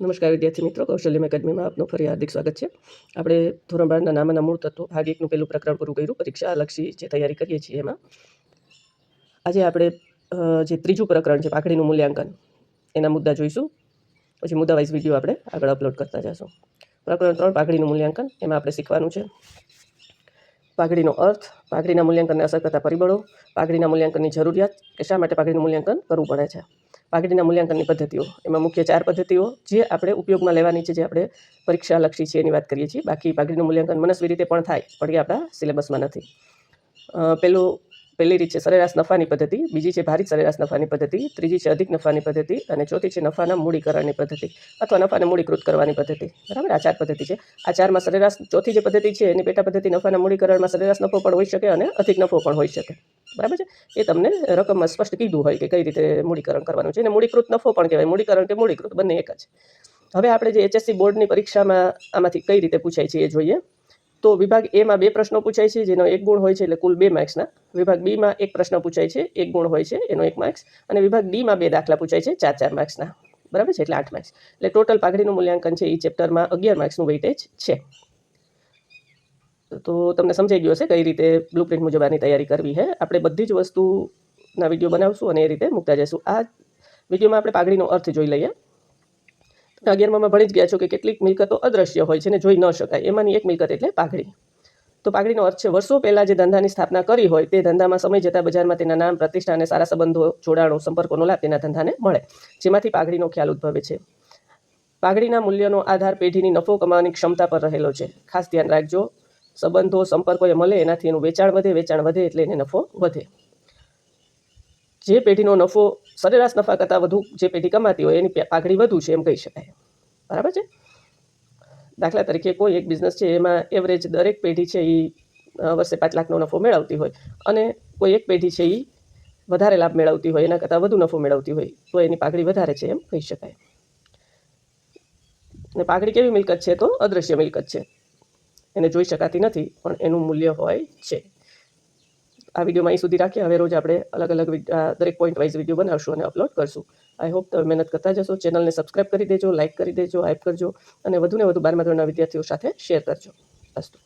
નમસ્કાર વિદ્યાર્થી મિત્રો, કૌશલ્યમ એકેડમીમાં આપનું ફરી હાર્દિક સ્વાગત છે. આપણે ધોરણ 12ના નામના મૂળ તત્વો ભાગ 1નું પહેલું પ્રકરણ પૂરું કર્યું. પરીક્ષાલક્ષી જે તૈયારી કરીએ છીએ એમાં આજે આપણે જે ત્રીજું પ્રકરણ છે પાઘડીનું મૂલ્યાંકન એના મુદ્દા જોઈશું. પછી મુદ્દા વાઇઝ વિડીયો આપણે આગળ અપલોડ કરતા જઈશું. પ્રકરણ 3 પાઘડીનું મૂલ્યાંકન, એમાં આપણે શીખવાનું છે પાઘડીનો અર્થ, પાઘડીના મૂલ્યાંકનને અસર કરતા પરિબળો, પાઘડીના મૂલ્યાંકનની જરૂરિયાત કે શા માટે પાઘડીનું મૂલ્યાંકન કરવું પડે છે, પાઘડીના મૂલ્યાંકનની પદ્ધતિઓ. એમાં મુખ્ય 4 પદ્ધતિઓ જે આપણે ઉપયોગમાં લેવાની છે, જે આપણે પરીક્ષાલક્ષી છે એની વાત કરીએ છીએ. બાકી પાઘડીનું મૂલ્યાંકન મનસ્વી રીતે પણ થાય, પણ એ આપણા સિલેબસમાં નથી. પહેલી રીત છે સરેરાશ નફાની પદ્ધતિ, બીજી છે ભારિત સરેરાશ નફાની પદ્ધતિ, ત્રીજી છે અધિક નફાની પદ્ધતિ અને ચોથી છે નફાના મૂડીકરણની પદ્ધતિ અથવા નફાને મૂડીકૃત કરવાની પદ્ધતિ. બરાબર, આ 4 પદ્ધતિ છે. આ 4માં સરેરાશ ચોથી જે પદ્ધતિ છે એની પેટા પદ્ધતિ નફાના મૂડીકરણમાં સરેરાશ નફો પણ હોઈ શકે અને અધિક નફો પણ હોઈ શકે. બરાબર છે, એ તમને રકમમાં સ્પષ્ટ કીધું હોય કે કઈ રીતે મૂડીકરણ કરવાનું છે. અને મૂડીકૃત નફો પણ કહેવાય, મૂડીકરણ કે મૂડીકૃત બંને એક જ. હવે આપણે જે HSC બોર્ડની પરીક્ષામાં આમાંથી કઈ રીતે પૂછાય છે એ જોઈએ. તો વિભાગ એમાં 2 પ્રશ્નો પૂછાય છે, જેનો 1 ગુણ હોય છે, એટલે કુલ 2 માર્ક્સના. વિભાગ બીમાં 1 પ્રશ્ન પૂછાય છે, 1 ગુણ હોય છે, એનો 1 માર્ક્સ. અને વિભાગ ડીમાં 2 દાખલા પૂછાય છે, 4-4 માર્ક્સના. બરાબર છે, એટલે 8 માર્ક્સ. એટલે ટોટલ પાઘડીનું મૂલ્યાંકન છે એ ચેપ્ટરમાં 11 માર્ક્સનું વેઇટેજ છે. તો તમને સમજાઈ ગયું હશે કઈ રીતે બ્લુપ્રિન્ટ મુજબ આની તૈયારી કરવી છે. આપણે બધી જ વસ્તુના વિડીયો બનાવશું અને એ રીતે મૂકતા જઈશું. આ વિડીયોમાં આપણે પાઘડીનો અર્થ જોઈ લઈએ. 11માં ભણી જ ગયા છો કે કેટલીક મિલકતો અદ્રશ્ય હોય છે ને જોઈ ન શકાય. એમાંની એક મિલકત એટલે પાઘડી. તો પાઘડીનો અર્થ છે વર્ષો પહેલાં જે ધંધાની સ્થાપના કરી હોય તે ધંધામાં સમય જતાં બજારમાં તેના નામ, પ્રતિષ્ઠા અને સારા સંબંધો, જોડાણો, સંપર્કોનો લાભ તેના ધંધાને મળે, જેમાંથી પાઘડીનો ખ્યાલ ઉદ્ભવે છે. પાઘડીના મૂલ્યનો આધાર પેઢીની નફો કમાવાની ક્ષમતા પર રહેલો છે. ખાસ ધ્યાન રાખજો, સંબંધો, સંપર્કો એ મળે એનાથી એનું વેચાણ વધે એટલે એને નફો વધે. જે પેઢીનો નફો સરેરાશ નફા કરતાં વધુ જે પેઢી કમાતી હોય એની પાઘડી વધુ છે એમ કહી શકાય. બરાબર છે. દાખલા તરીકે કોઈ એક બિઝનેસ છે, એમાં એવરેજ દરેક પેઢી છે એ વર્ષે 5 લાખનો નફો મેળવતી હોય અને કોઈ એક પેઢી છે એ વધારે લાભ મેળવતી હોય, એના કરતાં વધુ નફો મેળવતી હોય, તો એની પાઘડી વધારે છે એમ કહી શકાય. અને પાઘડી કેવી મિલકત છે? તો અદ્રશ્ય મિલકત છે, એને જોઈ શકાતી નથી પણ એનું મૂલ્ય હોય છે. આ વિડીયોમાં અહીં સુધી રાખીએ. હવે રોજ આપણે અલગ અલગ દરેક પોઈન્ટ વાઇઝ વિડીયો બનાવશું અને અપલોડ કરશું. આઈ હોપ તમે મહેનત કરતા જશો. ચેનલને સબસ્ક્રાઈબ કરી દેજો, લાઇક કરી દેજો, હાઇપ કરજો અને વધુને વધુ 12મા ધોરણના વિદ્યાર્થીઓ સાથે શેર કરજો. અસ્તુ.